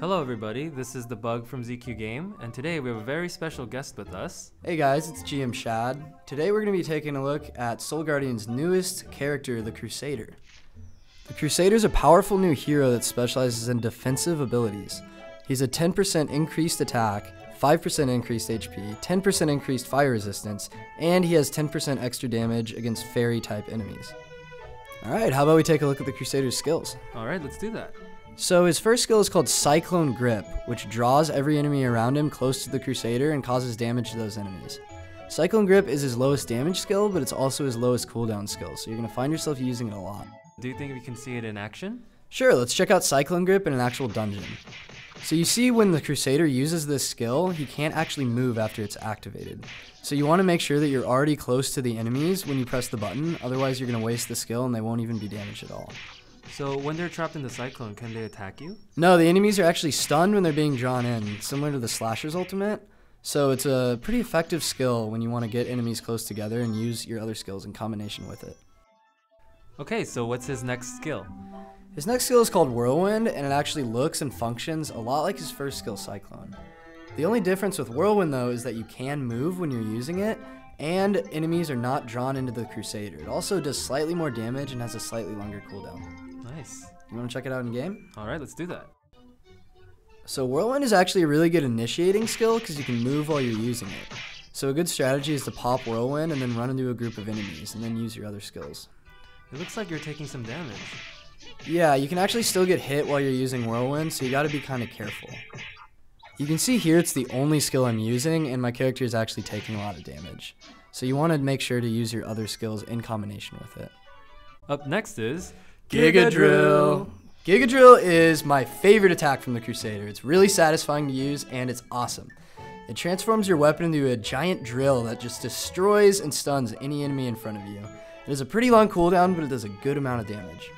Hello everybody, this is the Bug from ZQGame, and today we have a very special guest with us. Hey guys, it's GM Shadd. Today we're going to be taking a look at Soul Guardian's newest character, the Crusader. The Crusader is a powerful new hero that specializes in defensive abilities. He's a 10% increased attack, 5% increased HP, 10% increased fire resistance, and he has 10% extra damage against fairy type enemies. Alright, how about we take a look at the Crusader's skills? Alright, let's do that. So his first skill is called Cyclone Grip, which draws every enemy around him close to the Crusader and causes damage to those enemies. Cyclone Grip is his lowest damage skill, but it's also his lowest cooldown skill, so you're going to find yourself using it a lot. Do you think we can see it in action? Sure, let's check out Cyclone Grip in an actual dungeon. So you see when the Crusader uses this skill, he can't actually move after it's activated. So you want to make sure that you're already close to the enemies when you press the button, otherwise you're going to waste the skill and they won't even be damaged at all. So when they're trapped in the cyclone, can they attack you? No, the enemies are actually stunned when they're being drawn in, similar to the Slasher's ultimate. So it's a pretty effective skill when you want to get enemies close together and use your other skills in combination with it. Okay, so what's his next skill? His next skill is called Whirlwind, and it actually looks and functions a lot like his first skill, Cyclone. The only difference with Whirlwind, though, is that you can move when you're using it, and enemies are not drawn into the Crusader. It also does slightly more damage and has a slightly longer cooldown. Nice. You want to check it out in game? Alright, let's do that. So Whirlwind is actually a really good initiating skill because you can move while you're using it. So a good strategy is to pop Whirlwind and then run into a group of enemies and then use your other skills. It looks like you're taking some damage. Yeah, you can actually still get hit while you're using Whirlwind, so you gotta be kind of careful. You can see here it's the only skill I'm using, and my character is actually taking a lot of damage. So you want to make sure to use your other skills in combination with it. Up next is Gigadrill. Gigadrill is my favorite attack from the Crusader. It's really satisfying to use, and it's awesome. It transforms your weapon into a giant drill that just destroys and stuns any enemy in front of you. It has a pretty long cooldown, but it does a good amount of damage.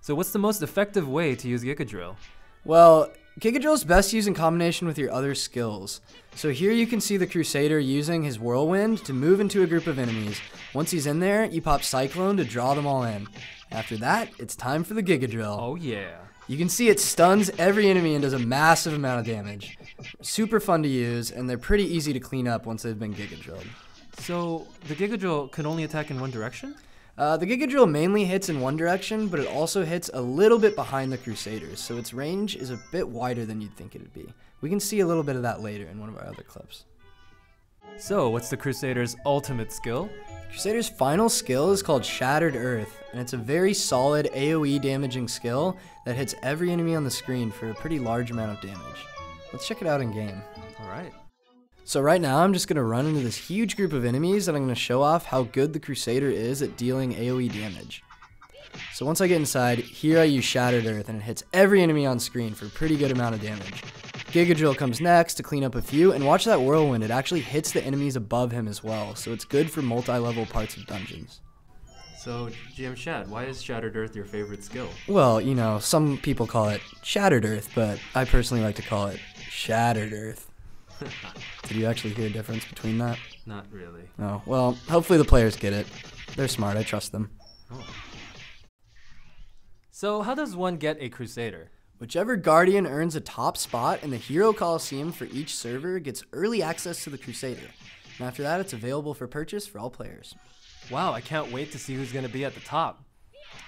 So what's the most effective way to use Gigadrill? Well, Gigadrill is best used in combination with your other skills. So here you can see the Crusader using his Whirlwind to move into a group of enemies. Once he's in there, you pop Cyclone to draw them all in. After that, it's time for the Gigadrill. Oh yeah. You can see it stuns every enemy and does a massive amount of damage. Super fun to use, and they're pretty easy to clean up once they've been Gigadrilled. So the Gigadrill can only attack in one direction? The Gigadrill mainly hits in one direction, but it also hits a little bit behind the Crusaders, so its range is a bit wider than you'd think it would be. We can see a little bit of that later in one of our other clips. So what's the Crusader's ultimate skill? Crusader's final skill is called Shattered Earth, and it's a very solid AoE damaging skill that hits every enemy on the screen for a pretty large amount of damage. Let's check it out in game. Alright. So right now I'm just going to run into this huge group of enemies and I'm going to show off how good the Crusader is at dealing AoE damage. So once I get inside, here I use Shattered Earth and it hits every enemy on screen for a pretty good amount of damage. Gigadrill comes next to clean up a few, and watch that Whirlwind, it actually hits the enemies above him as well, so it's good for multi-level parts of dungeons. So GM Shadd, why is Shattered Earth your favorite skill? Well, you know, some people call it Shattered Earth, but I personally like to call it Shattered Earth. Did you actually hear a difference between that? Not really. Oh, well, hopefully the players get it. They're smart, I trust them. Oh. So how does one get a Crusader? Whichever Guardian earns a top spot in the Hero Coliseum for each server gets early access to the Crusader. And after that, it's available for purchase for all players. Wow, I can't wait to see who's going to be at the top.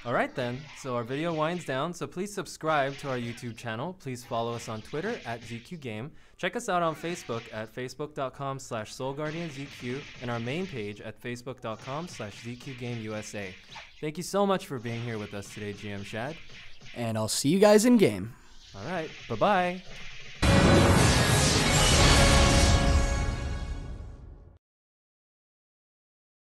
Alright then, so our video winds down, so please subscribe to our YouTube channel. Please follow us on Twitter at ZQGame. Check us out on Facebook at facebook.com/SoulGuardianZQ and our main page at facebook.com/ZQGameUSA. Thank you so much for being here with us today, GM Shadd. And I'll see you guys in game. Alright, bye-bye.